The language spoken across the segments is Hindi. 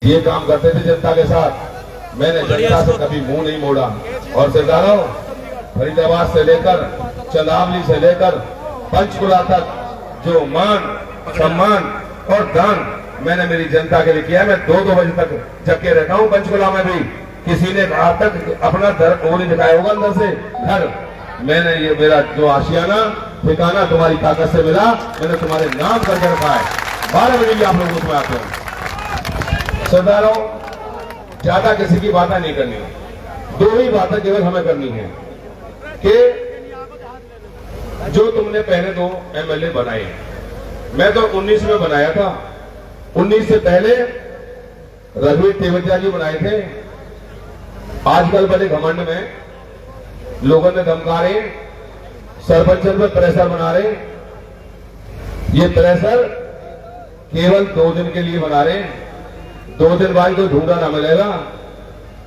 ये काम करते थे जनता के साथ। मैंने जनता से कभी मुंह नहीं मोड़ा। और सरदारों, फरीदाबाद से लेकर चंदावली से लेकर पंचकुला तक जो मान सम्मान और दान मैंने मेरी जनता के लिए किया। मैं 2-2 बजे तक जग रहता हूँ पंचकुला में भी। किसी ने आज तक अपना वो नहीं दिखाया होगा अंदर से घर। मैंने ये मेरा जो आशियाना ठिकाना तुम्हारी ताकत से मिला, मैंने तुम्हारे नाम करके रखा है। 12 बजे भी आप लोग उसमें आते हैं। सरदारों, ज्यादा किसी की बातें नहीं करनी, 2 ही बातें केवल हमें करनी है कि जो तुमने पहले 2 MLA बनाए, मैं तो 19 में बनाया था। 19 से पहले रघुवीर तेवतिया जी बनाए थे। आजकल बड़े घमंड में लोगों ने धमका रहे, सरपंच में प्रेशर बना रहे। ये प्रेशर केवल 2 दिन के लिए बना रहे। 2 दिन बाद कोई ढूंढा ना मिलेगा।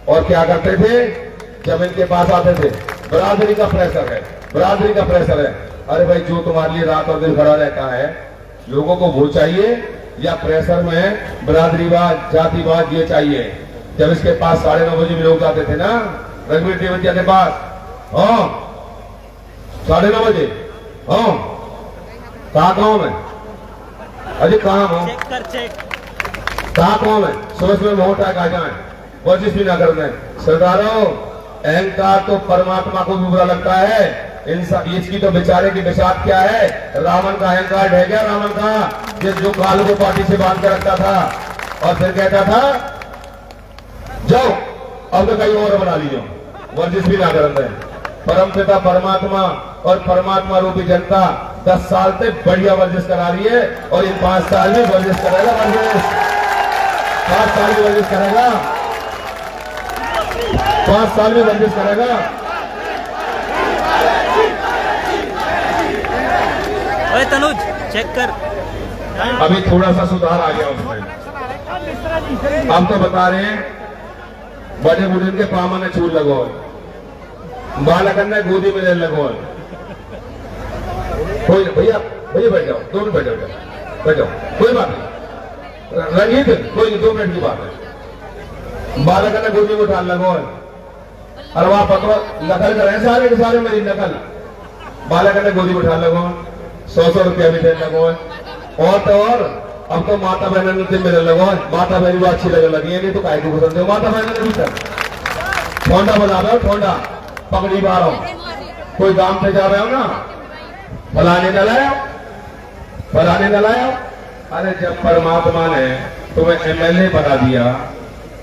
और क्या करते थे जब इनके पास आते थे, बरादरी का प्रेशर है, बरादरी का प्रेशर है। अरे भाई, जो तुम्हारे लिए रात और दिन खड़ा रहता है, लोगों को वो चाहिए या प्रेशर में बरादरीवाद जातिवाद ये चाहिए? जब इसके पास 9:30 बजे भी लोग जाते थे ना रघुवीर तेवतिया के पास, हाँ 9:30 बजे, हाँ कहा गाँव में, अरे कहा हो कहा गाँव में, सुबह सुबह वोट आ जाए, कोशिश भी ना कर दें। सरदारों, अहंकार तो परमात्मा को भी बुरा लगता है। इंसान इसकी तो बेचारे की बिसात क्या है। रावण का अहंकार ढह गया। रावण का जो कालू को पार्टी से बांध के रखता था और फिर कहता था जाओ अब तो कहीं और बना लीजिए, वर्जिश भी ना करते। परम पिता परमात्मा और परमात्मा रूपी जनता 10 साल से बढ़िया वर्जिश करा रही है और इन 5 साल में वर्जिश करेगा। वर्जिश 5 साल में वर्जिश करेगा, 5 साल में वर्जिश करेगा। अरे तनुज चेक कर, अभी थोड़ा सा सुधार आ गया उसमें। हम तो बता रहे हैं बड़े बुढ़े के पामा ने चूर लगो, बालकन ने गोदी में ले लगो। कोई भैया भैया बैठ जाओ, 2 मिनट बैठ जाओ, बैठ जाओ, कोई बात नहीं, रंगीत कोई 2 मिनट की बात है। बालकन ने गोदी में उठा लगो। अरे वहां पकड़ो, नकल कर रहे हैं सारे के सारे मेरी नकल। बालकन ने गोदी में उठा लगो, 100 रुपया भी देने लगो। और तो और अब तो माता बहन ने मिलने लगो। माता बहन भी अच्छी लगने लगी है, नहीं तो काय को पसंद है माता बहन ने भीतर ठोंडा बजा रहे हो, ठोंडा पकड़ी पा रहा हूं। कोई दाम पे जा रहे हो ना, फलाने न लाया, फलाने न लाया। अरे जब परमात्मा ने तुम्हें MLA बना दिया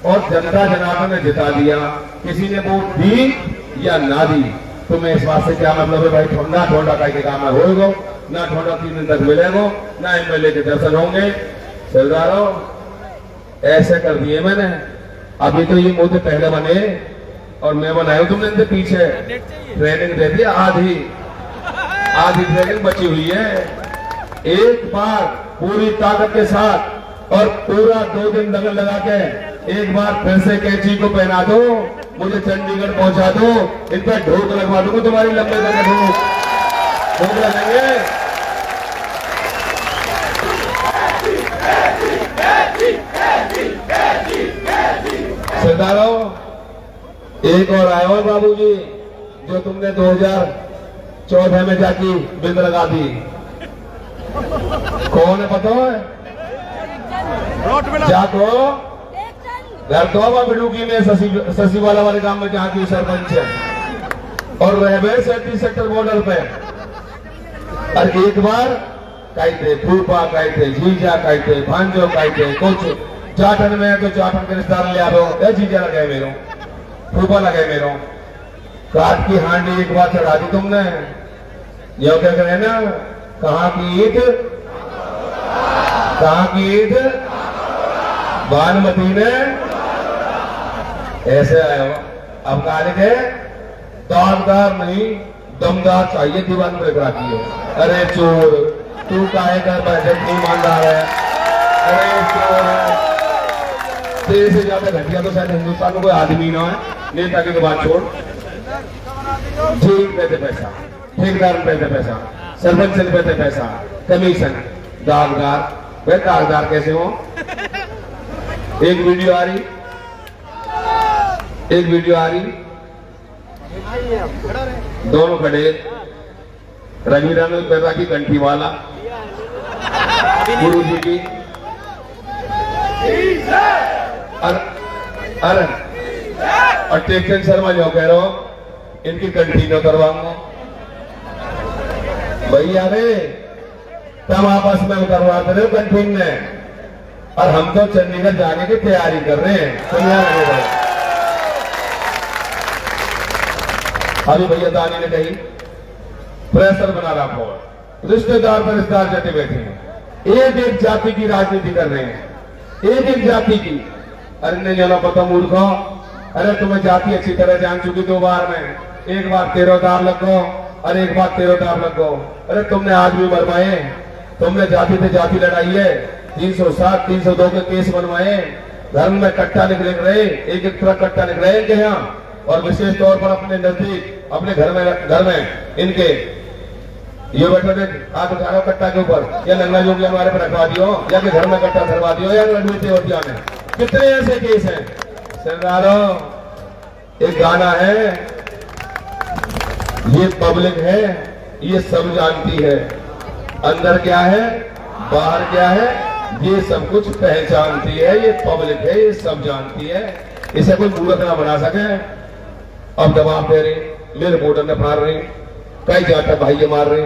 और जनता जनार्दन ने जिता दिया, किसी ने वोट दी या ना दी, तुम्हें इस बात से क्या मतलब है भाई? ठोंडा ठोंडा का के काम होगा ना, ठोंडा 3 दिन तक मिलेगा ना, MLA के दर्शन होंगे। सरदारों, ऐसे कर दिए मैंने। अभी तो ये मुझे पहले बने और मैं बनाया, तुमने इनसे पीछे ट्रेनिंग दे दी। आधी ट्रेनिंग बची हुई है। एक बार पूरी ताकत के साथ और पूरा 2 दिन लगन लगा के एक बार फिर से कैची को पहना दो, मुझे चंडीगढ़ पहुंचा दो, इन पर ढोक लगवा दूंगा तुम्हारी लंबे तक ढोक लगेंगे। सरदारों, एक और आया हो बाबूजी, जो तुमने 2014 में जाके बिंद लगा दी। कौन है पता है? जाको घर तो बिडूकी में ससीवाला वाले गांव में जहाँ की सरपंच है और रहबे 37 सेक्टर बॉर्डर पे। और एक बार कहते फूफा, कहते जीजा, कहते भांजो, कहते कुछ चाटन में तो चाटन के रिश्तेदार ले आओ, जीजा लगे मेरो, फूफा लगे मेरो। काट की हांडी एक बार चढ़ा दी तुमने। यो क्या करे ना, कहाँ की ईद, कहाँ की ईद, बानमती ने ऐसे आया हो। अब कहा लिखे दागदार नहीं दमदार चाहिए, दीवान में रखी है। अरे चोर, तू काहे का बजट नहीं ईमानदार है? अरे चोर, तेरे से ज्यादा घटिया तो शायद हिंदुस्तान में कोई आदमी ना है। नेता की तो बात छोड़, ठीक देते पैसा, ठेकेदार में देते पैसा, सरपंच से देते पैसा, कमीशन, दागदार। वे दागदार कैसे हो? एक वीडियो आ रही, एक वीडियो आ रही, दोनों खड़े, रघुवीरानंद पैदा की कंठी वाला गुरु जी की, अरे और टेकचंद शर्मा जो कह रहा हो इनकी कंठी न उतरवाऊंगा भैया रे, तब आपस में उतरवाते रहे कंठी में, और हम तो चंडीगढ़ जाने की तैयारी कर रहे हैं। तो यहाँ लगे अभी भैया दानी ने कही प्रेशर बना रहा हो, रिश्तेदार पर रिश्तेदार जटे बैठे हैं, एक एक जाति की राजनीति कर रहे हैं, एक एक जाति की। अरे नहीं जाना पता मूर्खो, अरे तुम्हें जाति अच्छी तरह जान चुकी 2 बार में, एक बार 13 दार लग गो और एक बार 13 दार लग गो। अरे तुमने आज भी मरवाए, तुमने जाति से जाति लड़ाई है, 307 302 के केस बनवाए, धर्म में कट्टा निकले रहे, एक एक तरह कट्टा निकले इनके यहाँ, और विशेष तौर पर अपने नजदीक अपने घर में इनके ये बैठे थे हाथ उठा लो कट्टा के ऊपर, या नंगा जोगी हमारे पर रखवा दियो, या कि घर में कट्टा धरवा दियो, या लड़वी तेवतिया में कितने ऐसे केस हैं। सरदारों एक गाना है, ये पब्लिक है, ये सब जानती है, अंदर क्या है बाहर क्या है ये सब कुछ पहचानती है, ये पब्लिक है, ये सब जानती है, इसे कोई मूर्ख ना बना सके। अब दबाव दे रहे, मेरे वोटर ने मार रहे, कई जाता भाई ये मार रहे,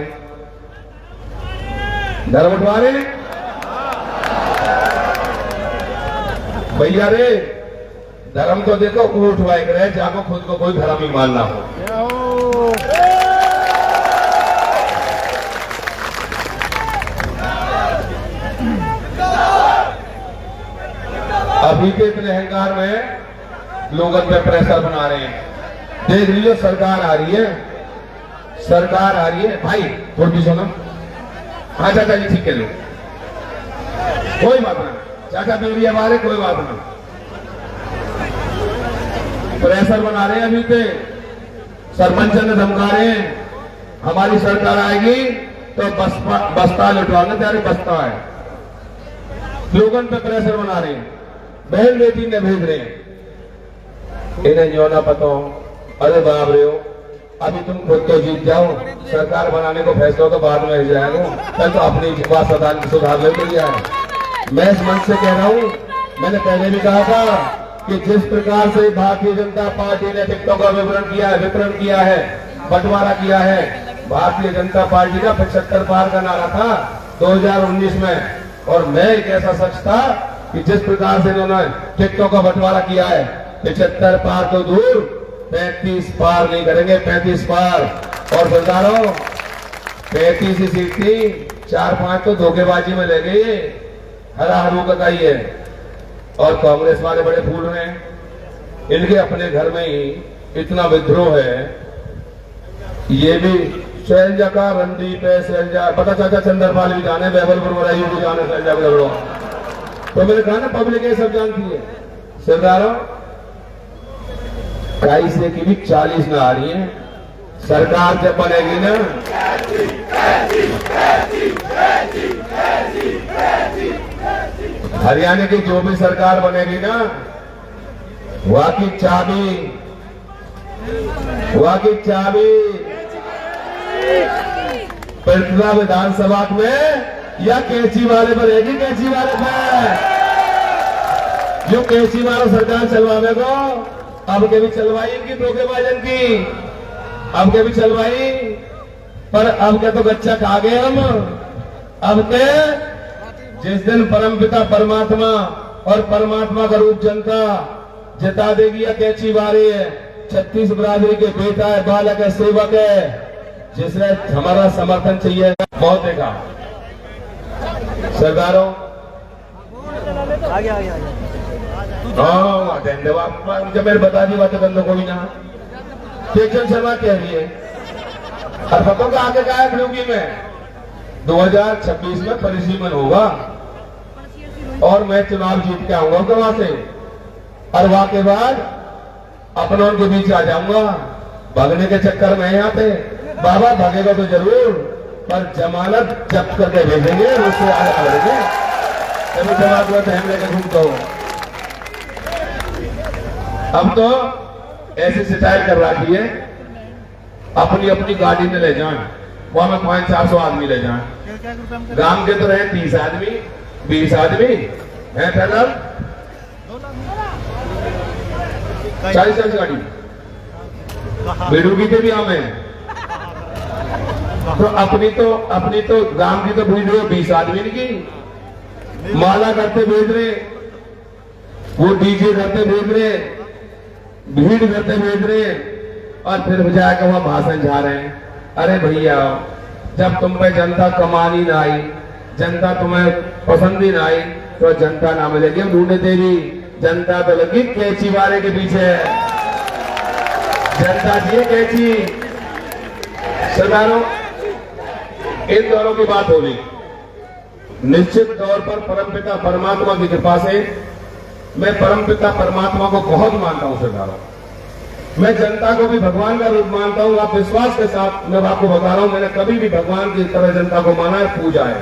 धर्म उठवा रहे भैया रे, धर्म तो देखो उठवाए रहे, जाको खुद को कोई धर्म ही मानना हो। अभी के इतने अहंकार में लोगों पे प्रेशर बना रहे हैं। देख लीजिए सरकार आ रही है, सरकार आ रही है भाई, थोड़ी सुनो। हाँ चाचा जी ठीक है लो, कोई बात ना, चाचा बेबी हमारे कोई बात ना, प्रेशर बना रहे हैं। अभी पे सरपंच ने धमका रहे हैं, हमारी सरकार आएगी तो बस्ता लुटवाना, तेरे बस्ता है, लोगों पे प्रेशर बना रहे हैं, बहन बेटी ने भेज रहे हैं, इन्हें जो ना पता हो। अरे बाप रे हो, अभी तुम खुद तो जीत जाओ, सरकार बनाने को फैसला तो बाद में जाएगा, कल तो अपनी बात सुधार ले लिया है। मैं इस मंच से कह रहा हूँ, मैंने पहले भी कहा था कि जिस प्रकार से भारतीय जनता पार्टी ने टिकटों का वितरण किया है, बंटवारा किया है, भारतीय जनता पार्टी का 75 पार का नारा था 2019 में, और मैं एक ऐसा शख्स था कि जिस प्रकार से इन्होंने टिकटों का बंटवारा किया है, 75 पार तो दूर 35 पार नहीं करेंगे, 35 पार। और सरदारों 35 ही सीट थी, 4-5 तो धोखेबाजी में ले गई, हरा हरू का ही है। और कांग्रेस वाले बड़े फूल हैं, इनके अपने घर में ही इतना विद्रोह है। ये भी शैलजा का रणदीप है, शैलजा पता चाचा चंद्रपाल भी जाने, बैबलपुर मरायू भी जाने, शैलजा को। तो मैंने कहा ना पब्लिक ये सब जानती है। सरदारों 22 की भी 40 में आ रही है, सरकार जब बनेगी ना, हरियाणा की जो भी सरकार बनेगी ना, वहां की चाबी पटना विधानसभा में या कैची वाले पर रहेगी, कैची वाले पर। जो कैची वाला सरकार चलवाने को अब के भी चलवाई इनकी धोखेबाजन की, अब के भी चलवाई, पर अब के तो गच्चा खा गए हम। अब के जिस दिन परमपिता परमात्मा और परमात्मा का रूप जनता जिता देगी, या कैची वाले है, 36 बरादरी के बेटा है, बालक है, सेवक है, जिसने हमारा समर्थन चाहिए। बहुत देखा सरदारों, हाँ धन्यवाद, जब मैंने बता दी बातें बंदों को भी ना। टेकचंद शर्मा कह रही है, और पतों का आगे क्या है खड़ूगी में 2026 में परिसीमन होगा, और मैं चुनाव जीत के आऊंगा वहां से, और वहां के बाद अपनों के बीच आ जाऊंगा। भागने के चक्कर में यहाँ पे बाबा भागेगा तो जरूर, पर जमानत जब्त करके भेजेंगे, उससे आगे बढ़ेंगे। कभी जवाब हुआ तो हम लेकर घूमता हूँ। अब तो ऐसी स्टाइल कर रखी है, अपनी अपनी गाड़ी में ले जाए, वहां में 500-400 आदमी ले जाए। गांव के तो रहे 30 आदमी 20 आदमी है, टनल 40 गाड़ी बेडूगी के भी हम हैं। तो अपनी तो गांव की तो भेज रहे हो 20 आदमी की, माला करते भेज रहे, वो डीजे करते भेज रहे, भीड़ करते भेज रहे, और फिर जाकर वहां भाषण जा रहे हैं। अरे भैया, जब तुम पे जनता कमानी ना आई, जनता तुम्हें पसंद ही ना आई, तो जनता ना मिलेगी ढूंढे तेरी। जनता तो लगी कैची वाले के पीछे, जनता जी कैची। सरदारों, इन दोनों की बात होगी। निश्चित तौर पर परमपिता परमात्मा की कृपा से मैं परमपिता परमात्मा को बहुत मानता हूं। सरदारों, मैं जनता को भी भगवान का रूप मानता हूं। आप विश्वास के साथ मैं आपको बता रहा हूं, मैंने कभी भी भगवान की तरह जनता को माना है, पूजा है,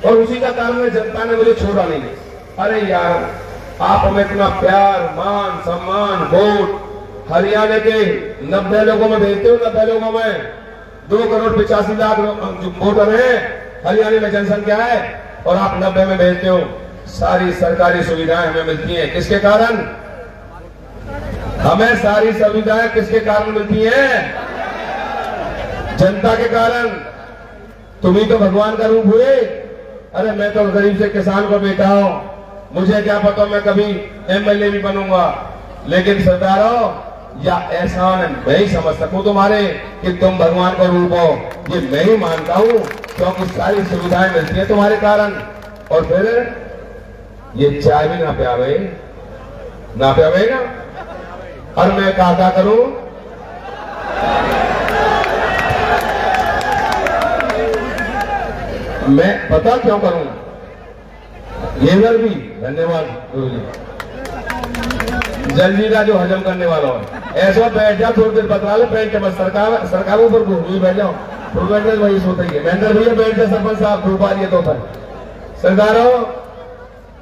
और उसी का कारण है जनता ने मुझे छोड़ा नहीं। अरे यार, आप हमें इतना प्यार, मान, सम्मान, वोट हरियाणा के 90 लोगों में भेजते हो। 90 लोगों में 2,85,00,000 वोटर है, हरियाणा में जनसंख्या है, और आप 90 में भेजते हो। सारी सरकारी सुविधाएं हमें मिलती हैं, किसके कारण? हमें सारी सुविधाएं किसके कारण मिलती हैं? जनता के कारण। तुम ही तो भगवान का रूप हुए। अरे मैं तो गरीब से किसान को बेटा हूं, मुझे क्या पता मैं कभी एमएलए भी बनूंगा, लेकिन सरदारों, या एहसान मैं ही समझ सकूं तुम्हारे कि तुम भगवान का रूप हो, ये मैं ही मानता हूं, क्योंकि सारी सुविधाएं मिलती है तुम्हारे कारण। और फिर ये चाय भी ना प्यावे ना, और मैं क्या करूं? मैं पता क्यों करूं? ये घर भी धन्यवाद गुरु जी, जलजीरा जो हजम करने वाला हो। ऐसा बैठ जाओ, थोड़ी देर बतला ले, पेट के बस सरकारों पर घूम बैठ जाओ, प्रोवेंडर वही सोता ही है। महेंद्र भैया बैठ जाए, सरपंच साहब धूप आ रही है तो पर। सरदारों,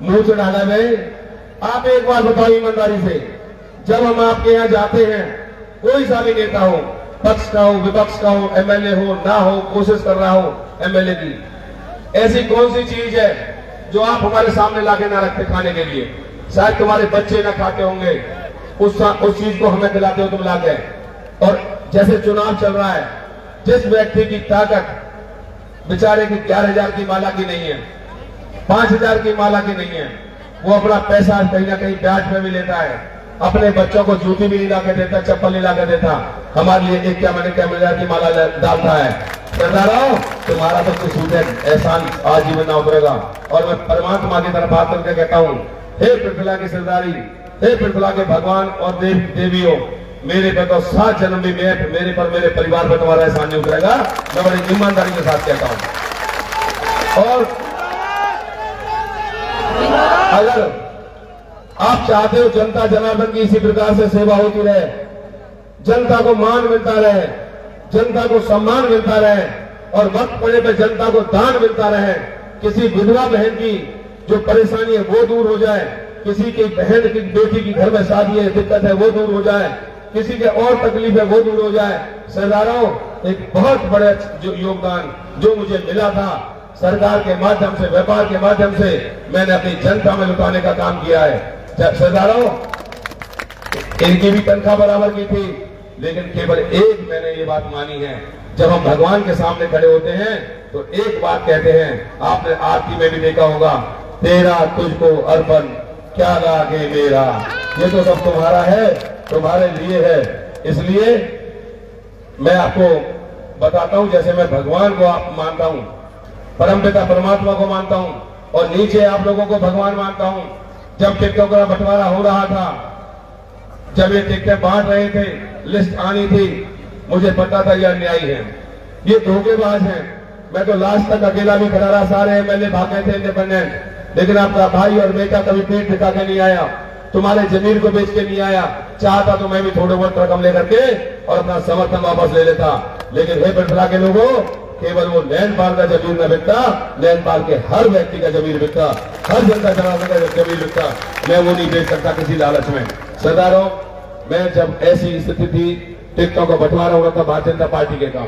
मुंह से डाला भाई, आप एक बार बताओ ईमानदारी से, जब हम आपके यहाँ जाते हैं, कोई सा भी नेता हो, पक्ष का हो, विपक्ष का हो, एमएलए हो ना हो, कोशिश कर रहा हो एमएलए की, ऐसी कौन सी चीज है जो आप हमारे सामने लाके ना रखते खाने के लिए? शायद तुम्हारे बच्चे ना खाते होंगे, उस चीज को हमें खिलाते हो तुम लाके। और जैसे चुनाव चल रहा है, जिस व्यक्ति की ताकत बेचारे की 11,000 की माला की नहीं है, 5,000 की माला की नहीं है, वो अपना पैसा कहीं ना कहीं ब्याज पे भी लेता है, अपने बच्चों को जूती भी नहीं लाके देता, चप्पल नहीं लाके देता, हमारे लिए 51 की माला डालता है। सरदारों, तुम्हारा तो कुछ एहसान आजीवन ना उतरेगा। और मैं परमात्मा की तरफ हाथ करके कहता हूं, हे पृथ्वी की सरदारी, हे पृथ्वी के भगवान और देवियों, मेरे पे तो 7 जन्म भी मेरे पर, मेरे परिवार पर तुम्हारा एहसान नहीं उतरेगा। मैं बड़ी ईमानदारी के साथ कहता हूं। और अगर आप चाहते हो जनता जनार्दन की इसी प्रकार से सेवा होती रहे, जनता को मान मिलता रहे, जनता को सम्मान मिलता रहे, और वक्त पड़े पे जनता को दान मिलता रहे, किसी विधवा बहन की जो परेशानी है वो दूर हो जाए, किसी की बहन की बेटी की घर में शादी है, दिक्कत है वो दूर हो जाए, किसी के और तकलीफ है वो दूर हो जाए। सरदारों, एक बहुत बड़े जो योगदान जो मुझे मिला था सरकार के माध्यम से, व्यापार के माध्यम से, मैंने अपनी जनता में लुटाने का काम किया है। सरदारों, इनकी भी तनख्वाह बराबर की थी, लेकिन केवल एक मैंने ये बात मानी है, जब हम भगवान के सामने खड़े होते हैं तो एक बात कहते हैं, आपने आरती में भी देखा होगा, तेरा तुझको अर्पण क्या लागे मेरा। ये तो सब तुम्हारा है, तुम्हारे लिए है। इसलिए मैं आपको बताता हूं, जैसे मैं भगवान को आप मानता हूं, परमपिता परमात्मा को मानता हूं, और नीचे आप लोगों को भगवान मानता हूं। जब टिकटों का बंटवारा हो रहा था, जब ये टिकटें बांट रहे थे, लिस्ट आनी थी, मुझे पता था ये अन्यायी है, ये धोखेबाज है। मैं तो लास्ट तक अकेला भी खड़ा रहा, सारे एमएलए भागे थे इंडिपेंडेंट, लेकिन आपका भाई और बेटा कभी पेट दिखा के नहीं आया, तुम्हारे जमीन को बेच के नहीं आया। चाहता तो मैं भी थोड़े बहुत रकम लेकर के और अपना समर्थन वापस ले लेता, लेकिन हे पटला के लोगों, केवल वो नैनपाल का जमीन न बिकता, नैनपाल के हर व्यक्ति का जमीन बिकता, हर जनता जनार्दन का जमीन बिकता, मैं वो नहीं बेच सकता किसी लालच में। सरदारों, मैं जब ऐसी स्थिति थी, टिकटों का बंटवारा हो रहा था भारतीय जनता पार्टी के काम,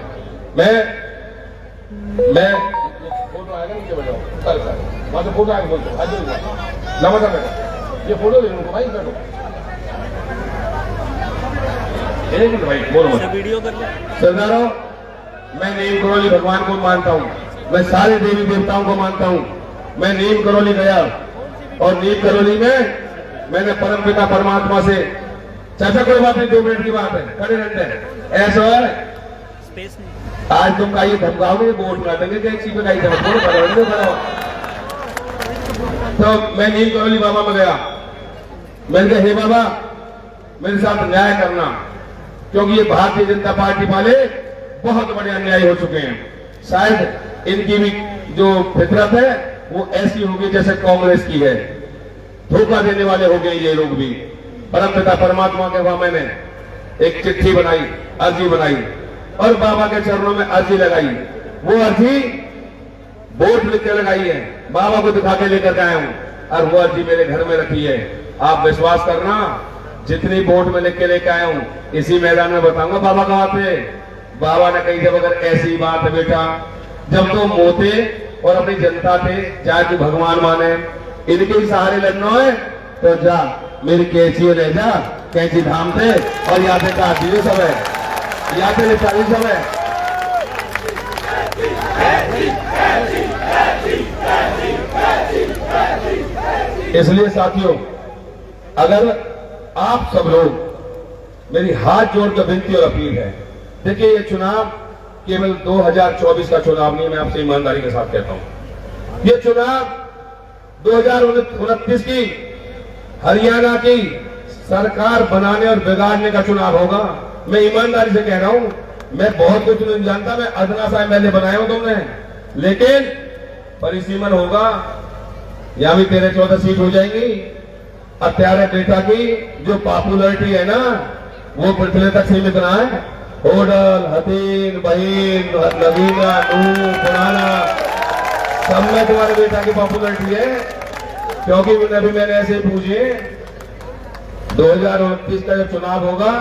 मैं फोटो आएगा नीचे बैठो, कल वहां से फोटो आएगा, बोल दो नमस्कार बैठो, ये फोटो दे उनको भाई, बैठो भाई, बोलो वीडियो कर लो। सरदारों, मैं नीम करोली भगवान को मानता हूँ, मैं सारे देवी देवताओं को मानता हूँ। मैं नीम करोली गया और नीम करोली में मैंने परम पिता परमात्मा से, चाचा कोई बात नहीं, 2 मिनट की बात है, खड़े रहते हैं, ऐसा है स्पेस नहीं। आज तुम का ये धमकाओगे, वोट ना देंगे, किसी पे का ही धमकाओ। तो मैं नीम करोली बाबा में गया, मैंने कहा हे बाबा मेरे साथ न्याय करना, क्योंकि ये भारतीय जनता पार्टी वाले बहुत बड़े अन्यायी हो चुके हैं। शायद इनकी भी जो फितरत है वो ऐसी होगी जैसे कांग्रेस की है, धोखा देने वाले हो गए ये लोग भी। परम पिता परमात्मा के वहां मैंने एक चिट्ठी बनाई, अर्जी बनाई और बाबा के चरणों में अर्जी लगाई। वो अर्जी वोट लिख के लगाई है, बाबा को दिखा के लेकर आया हूं और वो अर्जी मेरे घर में रखी है। आप विश्वास करना, जितनी वोट में लिख के लेके आया हूं इसी मैदान में बताऊंगा बाबा कहां थे। बाबा ने कही जब अगर ऐसी बात है बेटा, जब तो मोते और अपनी जनता थे, चाहे तू भगवान माने, इनके ही सहारे लड़ना है तो जा मेरी कैंची ले जा, कैंची धाम थे और यादें काटी सब है, यादें निकाली सब है। इसलिए साथियों, अगर आप सब लोग, मेरी हाथ जोड़कर विनती और अपील है, देखिए ये चुनाव केवल 2024 का चुनाव नहीं, मैं आपसे ईमानदारी के साथ कहता हूं, ये चुनाव 2029 की हरियाणा की सरकार बनाने और बिगाड़ने का चुनाव होगा। मैं ईमानदारी से कह रहा हूं, मैं बहुत कुछ नहीं जानता, मैं अदना सा एमएलए बनाया हूं तुमने, लेकिन परिसीमन होगा, यहां भी 13-14 सीट हो जाएंगी। अब प्यारे बेटा की जो पॉपुलरिटी है ना, वो पृथ्वी तक सीमित ना है। होडल, हतीन, बहीन, नगीना, नूह, पुराना, सब में तुम्हारे बेटा की पॉपुलरिटी है, क्योंकि अभी मैंने ऐसे पूछे 2029 का जब चुनाव होगा,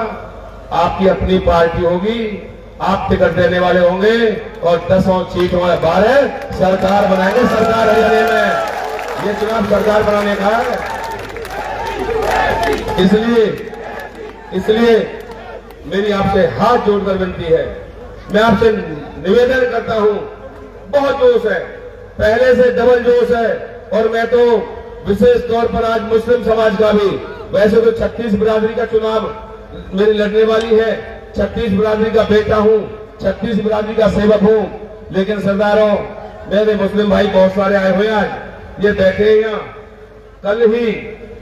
आपकी अपनी पार्टी होगी, आप टिकट देने वाले होंगे और 10 सीट वाले 12 सरकार बनाएंगे। सरकार हरियाणा में ये चुनाव सरकार बनाने का है। इसलिए मेरी आपसे हाथ जोड़कर विनती है, मैं आपसे निवेदन करता हूं, बहुत जोश है, पहले से डबल जोश है, और मैं तो विशेष तौर पर आज मुस्लिम समाज का भी, वैसे तो 36 बिरादरी का चुनाव मेरी लड़ने वाली है, 36 बिरादरी का बेटा हूं, 36 बिरादरी का सेवक हूं, लेकिन सरदारों, मेरे मुस्लिम भाई बहुत सारे आए हुए आज, ये बैठे यहाँ, कल ही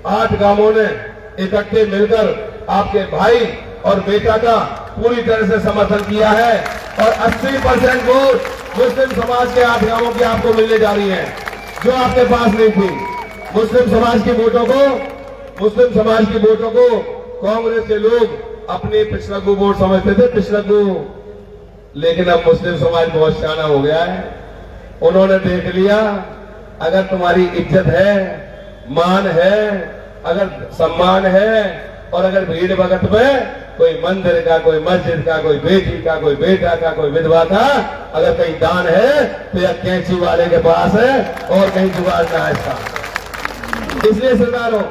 8 गांवों ने इकट्ठे मिलकर आपके भाई और बेटा का पूरी तरह से समर्थन किया है, और 80% वोट मुस्लिम समाज के 8 गांवों की आपको मिलने जा रही है, जो आपके पास नहीं थी। मुस्लिम समाज की वोटों को कांग्रेस के लोग अपने पिछलग्गू वोट समझते थे, पिछलग्गू, लेकिन अब मुस्लिम समाज बहुत शाना हो गया है। उन्होंने देख लिया, अगर तुम्हारी इज्जत है, मान है, अगर सम्मान है, और अगर भीड़ भगत में कोई मंदिर का, कोई मस्जिद का, कोई बेटी का, कोई बेटा का, कोई विधवा का अगर कहीं दान है तो यह कैंची वाले के पास है और कहीं जुगाड़ का है इसका। इसलिए सरदारों,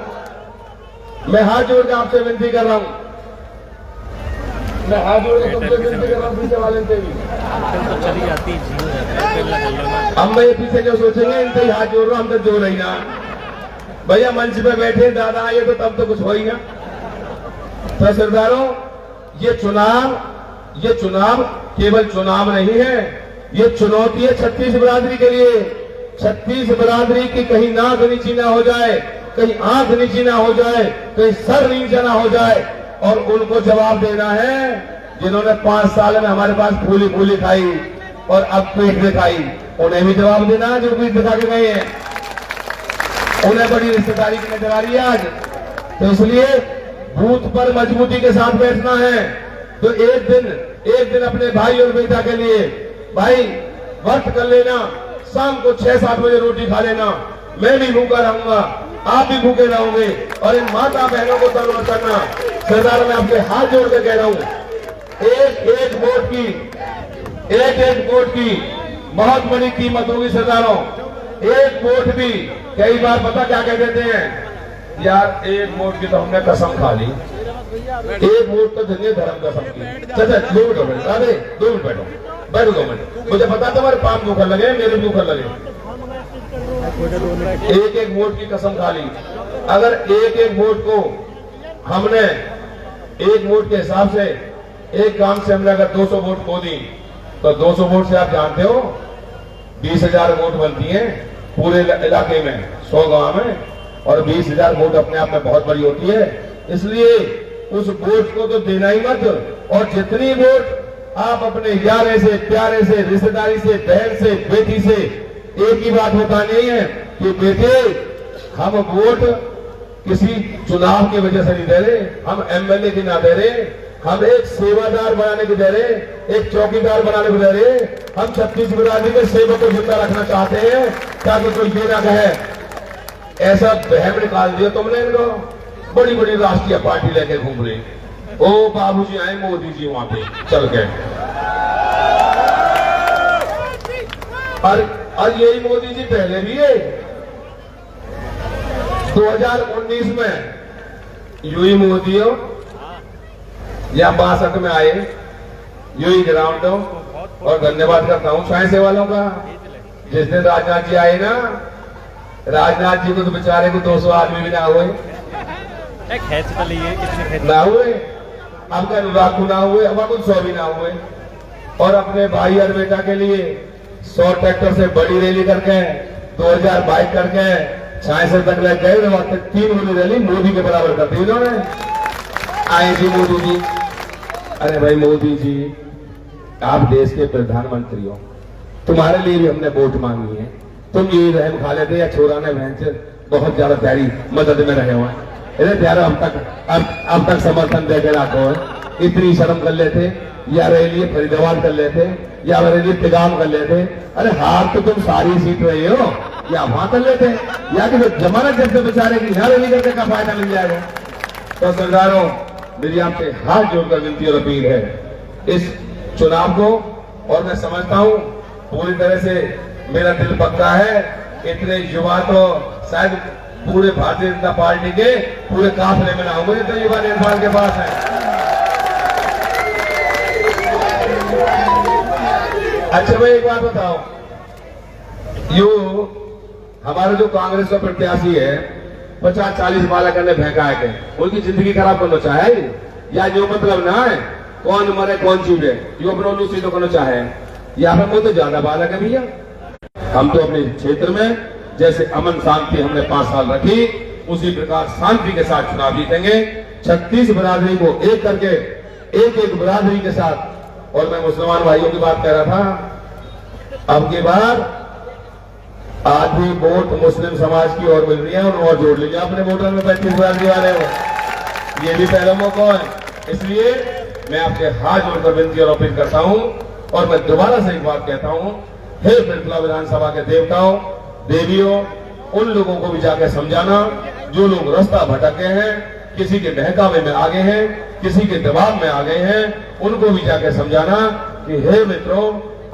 मैं हाथ जोड़कर आपसे विनती कर रहा हूं, मैं हाथ जोड़कर तुमसे विनती कर रहा हूं, पीछे वाले से भी चली जाती है। हम भाई पीछे जो सोचेंगे, इनसे ही हाथ जोड़ रहा हूं, हम तो जोड़ रही ना भैया, मंच पे बैठे दादा आइए तो तब तो कुछ हो ही ना। तो सरदारों, ये चुनाव केवल चुनाव नहीं है, ये चुनौती है 36 बिरादरी के लिए। 36 बिरादरी की कहीं नाक नीची ना हो जाए, कहीं आंख नीची ना हो जाए, कहीं सर नीचा ना हो जाए, और उनको जवाब देना है जिन्होंने 5 साल में हमारे पास फूली फूली खाई और अब पीठ दिखाई, उन्हें भी जवाब देना है जो पीठ दिखा के गए हैं, उन्हें बड़ी रिश्तेदारी की नजर आ रही है आज। तो इसलिए बूथ पर मजबूती के साथ बैठना है। तो एक दिन अपने भाई और बेटा के लिए भाई वक्त कर लेना, शाम को 6-7 बजे रोटी खा लेना, मैं भी भूखा रहूंगा, आप भी भूखे रहोगे, और इन माता बहनों को तंग करना। सरदार मैं आपके हाथ जोड़ के कह रहा हूं, एक एक वोट की बहुत बड़ी कीमत होगी सरदारों। एक वोट भी, कई बार पता क्या कह देते हैं, यार एक वोट की तो हमने कसम खा ली, एक वोट तो धन्य धर्म कसम की। चाचा 2 मिनट बैठो, अरे 2 मिनट बैठो 2 मिनट। मुझे पता तुम्हारे पांव दुखर लगे, मेरे भी दुखर लगे। एक एक वोट की कसम खा ली। अगर एक एक वोट को हमने एक वोट के हिसाब से, एक काम से हमने अगर 200 वोट खो दी, तो 200 वोट से आप जानते हो 20,000 वोट बनती हैं पूरे इलाके में, 100 गांव में, और 20,000 वोट अपने आप में बहुत बड़ी होती है। इसलिए उस वोट को तो देना ही मत, और जितनी वोट आप अपने यारे से, प्यारे से, रिश्तेदारी से, बहन से, बेटी से एक ही बात बतानी है कि बेटे हम वोट किसी चुनाव की वजह से नहीं दे रहे, हम एमएलए की ना दे रहे, हम एक सेवादार बनाने को दे रहे, एक चौकीदार बनाने को दे रहे। हम 36 बिरादरी के सेवक को जिंदा रखना चाहते हैं, ताकि कोई ये ना कहे ऐसा बहम निकाल दिया तुमने इनको, बड़ी बड़ी राष्ट्रीय पार्टी लेके घूम रही। ओ बाबूजी आए मोदी जी वहां पे चल के, और यही मोदी जी पहले भी है 2019 में यूही मोदी हो या 62 में आए, यूही ग्राउंड हो। और धन्यवाद करता हूं साइंस वालों का, जिस दिन राजनाथ जी आए ना, राजनाथ जी को तो बेचारे को 200 आदमी भी ना हुए, ना हुए, आपका अनुराग ना हुए, अब 100 भी ना हुए। और अपने भाई और बेटा के लिए 100 ट्रैक्टर से बड़ी रैली करके, 2000 बाइक करके छाछठ तक लग गए, 3 बड़ी रैली मोदी के बराबर कर दी उन्होंने। आए जी मोदी जी, अरे भाई मोदी जी आप देश के प्रधानमंत्री हो, तुम्हारे लिए भी हमने वोट मांगी है, तुम ये रहम खा लेते या छोरा ने बहन से बहुत ज्यादा प्यारी मदद में रहे हुए, अरे प्यारा अब तक समर्थन देकर रखो है। इतनी शर्म कर लेते, या रैली फरीदाबाद कर लेते, या रैली तिगाम कर लेते। अरे हार तो तुम सारी सीट रहे हो, या वहां कर लेते, या कि जमानत जब बेचारे की यहाँ रैली करके का फायदा मिल जाएगा। तो सरदारों मेरी आपसे हाथ जोड़कर विनती और अपील है इस चुनाव को, और मैं समझता हूं पूरी तरह से मेरा दिल पक्का है, इतने युवा तो शायद पूरे भारतीय जनता पार्टी के पूरे काफिले में ना होंगे, तो युवा निर्माण के पास है। अच्छा भाई एक बात बताओ, यू हमारे जो कांग्रेस का प्रत्याशी है 50-40 बालक ने फेंका के उनकी जिंदगी खराब करना चाहे, या जो मतलब ना है कौन मरे कौन छूटे, जो अपना सीधो करना चाहे, या फिर तो ज्यादा बालक है भैया। हम तो अपने क्षेत्र में जैसे अमन शांति हमने 5 साल रखी, उसी प्रकार शांति के साथ चुनाव जीतेंगे। 36 बिरादरी को एक करके, एक एक बिरादरी के साथ। और मैं मुसलमान भाइयों की बात कह रहा था, अब की बार आधी वोट मुस्लिम समाज की और मिल रही है, और जोड़ लीजिए अपने वोटर में 35 बिरादरी वाले हो, ये भी पहला मौका है। इसलिए मैं आपके हाथ जोड़कर विनती और अपील करता हूं, और मैं दोबारा से एक बात कहता हूं, हे बिरला विधानसभा के देवताओं देवियों, उन लोगों को भी जाकर समझाना जो लोग रास्ता भटके हैं, किसी के बहकावे में आ गए हैं, किसी के दबाव में आ गए हैं, उनको भी जाकर समझाना कि हे मित्रों,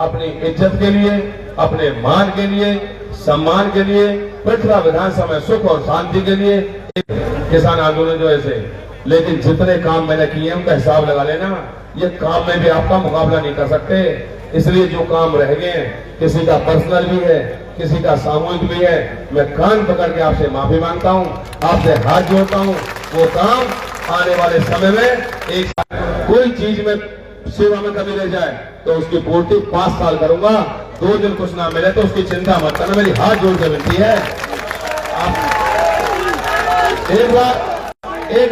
अपनी इज्जत के लिए, अपने मान के लिए, सम्मान के लिए, बिरला विधानसभा में सुख और शांति के लिए किसान आंदोलन जो ऐसे, लेकिन जितने काम मैंने किए हैं उनका हिसाब लगा लेना, ये काम में भी आपका मुकाबला नहीं कर सकते। इसलिए जो काम रह गए हैं, किसी का पर्सनल भी है, किसी का सामूहिक भी है, मैं कान पकड़ के आपसे माफी मांगता हूं, आपसे हाथ जोड़ता हूं। वो काम आने वाले समय में एक कोई चीज में सेवा में कमी रह जाए तो उसकी पूर्ति 5 साल करूंगा, 2 दिन कुछ ना मिले तो उसकी चिंता मत करना, मेरी हाथ जोड़ के विनती है। आप एक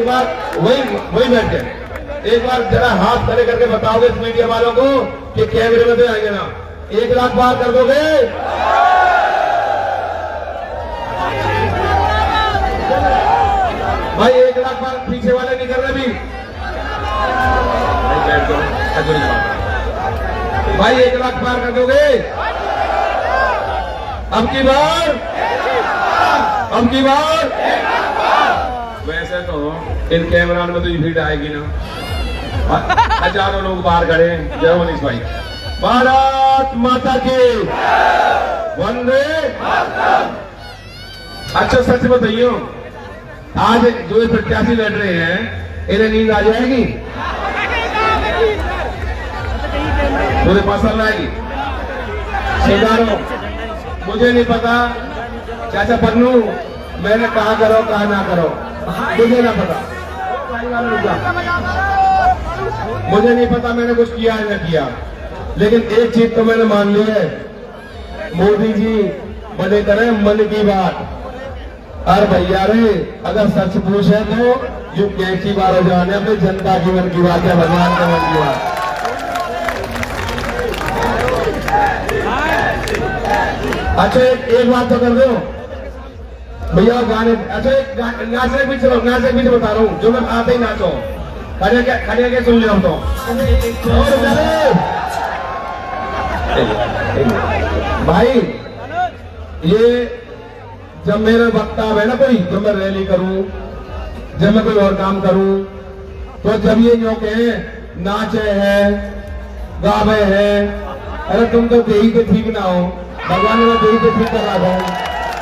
बार वही बैठे, एक बार जरा हाथ खड़े करके बताओगे मीडिया वालों को कि कैमरे में तो आएंगे ना, 1 लाख बार कर दोगे? भाई 1 लाख बार पीछे वाले नहीं कर रहे भी भाई 1 लाख बार कर दोगे? अब की बार वैसे तो इन कैमरा में तो ये भीड़ आएगी ना, हजारों लोग बाहर खड़े हैं। जय मनीष भाई। भारत माता की वंदे। अच्छा सच बताइए, आज जो ये प्रत्याशी लड़ रहे हैं इन्हें नींद आ जाएगी? पूरे फसल आएगी? सरदारों मुझे नहीं पता, चाचा पन्नू मैंने कहा करो कहा ना करो मुझे ना पता, मुझे नहीं पता मैंने कुछ किया है ना किया, लेकिन एक चीज तो मैंने मान ली है, मोदी जी बड़े करें मन की बात। अरे भैया रे, अगर सच पूछे तो जो कैसी बार हो जाने अपनी जनता की मन की बात है, भगवान के मन की बात। अच्छा एक बात तो कर दो भैया, गाने अच्छा एक नाचने के पीछे बता रहा हूँ, जो मैं आते ही नाचो खड़े के सुन लिया तो। भाई ये जब मेरा वक्ता है ना कोई, जब मैं रैली करूं, जब मैं कोई और काम करूं, तो जब ये जो कहे नाचे है गावे है, अरे तुम तो देही के ठीक ना हो, भगवान ने देही के ठीक करा दो।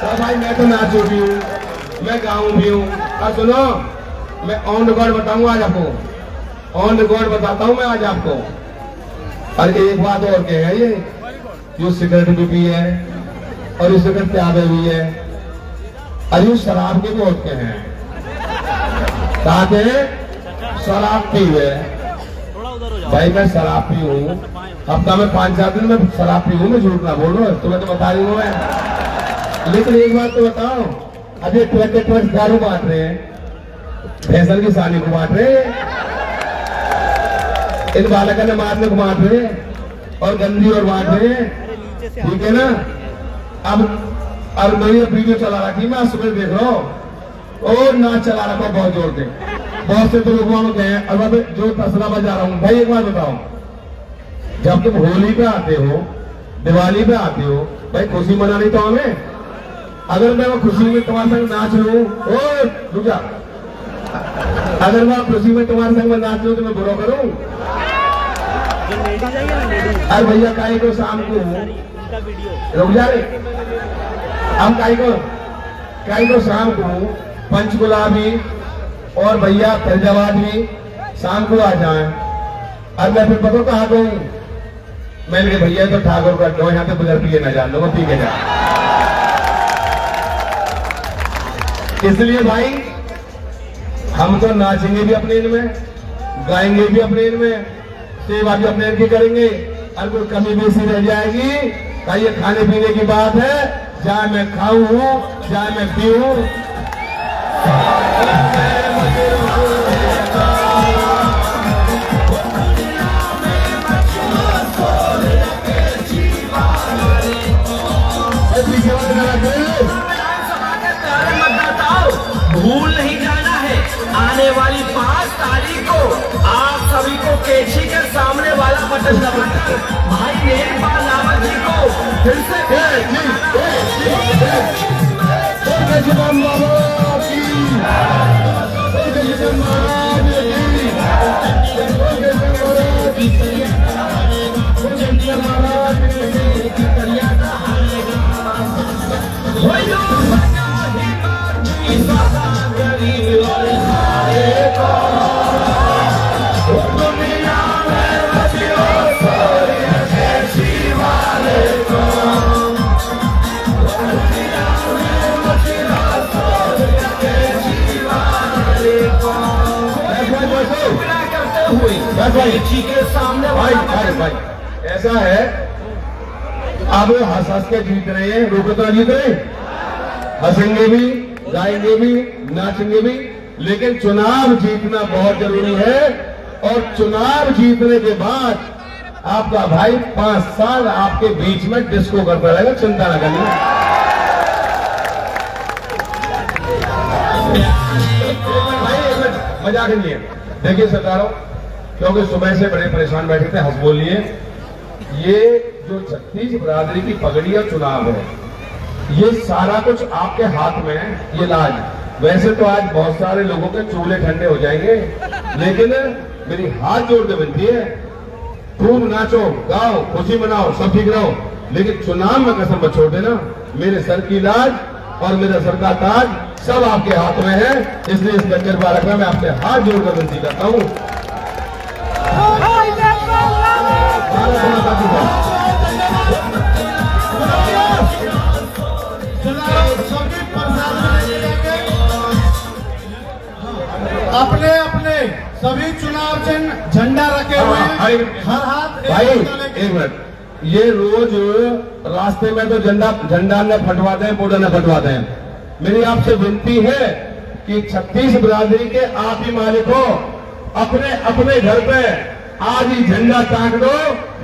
तो भाई मैं तो नाचू भी हूँ, मैं गाऊं भी हूँ। और सुनो, मैं ऑन रिकॉर्ड बताऊंगा आज आपको, ऑन रिकॉर्ड बताता हूँ मैं आज आपको। और एक बात और क्या है, ये जो सिगरेट भी पी है और ये सिगरेट प्यादे भी है, अरे शराब के बहुत के हैं, ताकि शराब पी हुए। भाई मैं शराब पी हूँ, हफ्ता में 5-4 दिन में शराब पी हूँ, मैं झूठ ना बोलो, तुम्हें तो बता रही हूँ मैं। लेकिन एक बात तो बताओ, अभी ट्रक दारू बांट रहे हैं, फैसल की साली को बांट रहे हैं, इन बालक ने मारने को बांट रहे हैं और गंदी और बांट रहे हैं, ठीक है ना। अब मेरी वीडियो चला रखी, मैं सुबह देख रहा हूँ और नाच चला रखा बहुत जोर से, बहुत से तो लोग गए। अब जो तसला बजा रहा हूँ, भाई एक बात बताओ, जब तुम होली पे आते हो, दिवाली पे आते हो, भाई खुशी मनानी तो हमें। अगर मैं वो खुशी में तुम्हारे संग नाच लूं, ओ रुक जा, अगर मैं खुशी में तुम्हारे संग में नाच लूं तो मैं बुरा करूं? अरे भैया काई को शाम को रुक जा रे, हम काई को शाम को पंचकुला भी और भैया फैजाबाद भी शाम को आ जाए। अब मैं फिर पता कहा कहूँ, मैंने भैया तो ठाकुर का दो यहाँ पे बगैर पिए ना जान लो, पी के जा। इसलिए भाई हम तो नाचेंगे भी अपने इनमें, गाएंगे भी अपने इनमें, सेवा भी अपने इनकी करेंगे। अगर कोई कमी बेसी रह जाएगी, का ये खाने पीने की बात है, चाहे मैं खाऊं चाहे मैं पीऊं। भूल नहीं जाना है, आने वाली 5 तारीख को आप सभी को केची के सामने वाला बटन दबाकर भाई मेहरबान रावत जी को फिर से जी के सामने भाई ऐसा है, अब हंस हंस के जीत रहे हैं, रोके तो जीत रहे, हंसेंगे भी, गाएंगे भी, नाचेंगे भी, लेकिन चुनाव जीतना बहुत जरूरी है। और चुनाव जीतने के बाद आपका भाई 5 साल आपके बीच में डिस्को करता रहेगा, चिंता न करनी। मजाक नहीं है। देखिए सरदारों, क्योंकि सुबह से बड़े परेशान बैठे थे, हंस बोलिए, ये जो 36 बिरादरी की पगड़ी और चुनाव है, ये सारा कुछ आपके हाथ में है। ये लाज वैसे तो आज बहुत सारे लोगों के चूल्हे ठंडे हो जाएंगे, लेकिन मेरी हाथ जोड़ के विनती है, खूब नाचो, गाओ, खुशी मनाओ, सब ठीक रहो, लेकिन चुनाव में कसम मत छोड़ देना। मेरे सर की लाज और मेरे सर का ताज सब आपके हाथ में है, इसलिए इस लंगर पर रखना मैं आपसे हाथ जोड़कर विनती करता हूँ। अपने अपने सभी चुनाव चिन्ह झंडा रखे हुए हैं, हर हाथ भाई एक मिनट, ये रोज रास्ते में तो झंडा न फटवाते हैं, बोर्डर न फटवाते हैं। मेरी आपसे विनती है कि 36 बिरादरी के आप ही मालिक हो, अपने अपने घर पे आज ही झंडा टांग दो,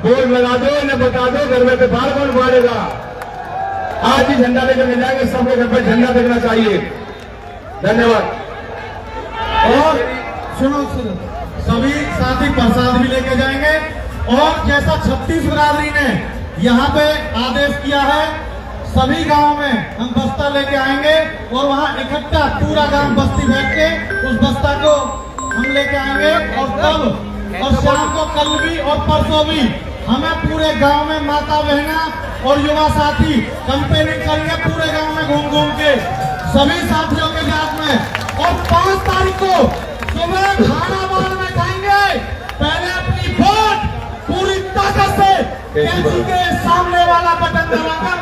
बोर्ड लगा दो, इन्हें बता दो घर में त्योहार कौन मारेगा। आज ही झंडा लेकर ले जाएंगे, सबके घर पे झंडा देखना चाहिए। धन्यवाद। और सुनो सभी साथी प्रसाद भी लेके जाएंगे। और जैसा 36 बिरादरी ने यहाँ पे आदेश किया है, सभी गांव में हम बस्ता लेके आएंगे और वहाँ इकट्ठा पूरा गांव बस्ती बैठ के उस बस्ता को हम लेके आएंगे। और कल और शाम को, कल भी और परसों भी हमें पूरे गांव में माता बहना और युवा साथी कैंपेनिंग करेंगे, पूरे गांव में घूम घूम के सभी साथियों के साथ में। और 5 तारीख को सुबह खाना बार में खाएंगे, पहले अपनी वोट पूरी ताकत से कैंची के सामने वाला बटन दबाकर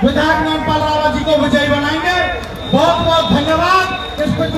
विधायक नैनपाल रावत जी को विजयी बनाएंगे। बहुत बहुत धन्यवाद। इस पर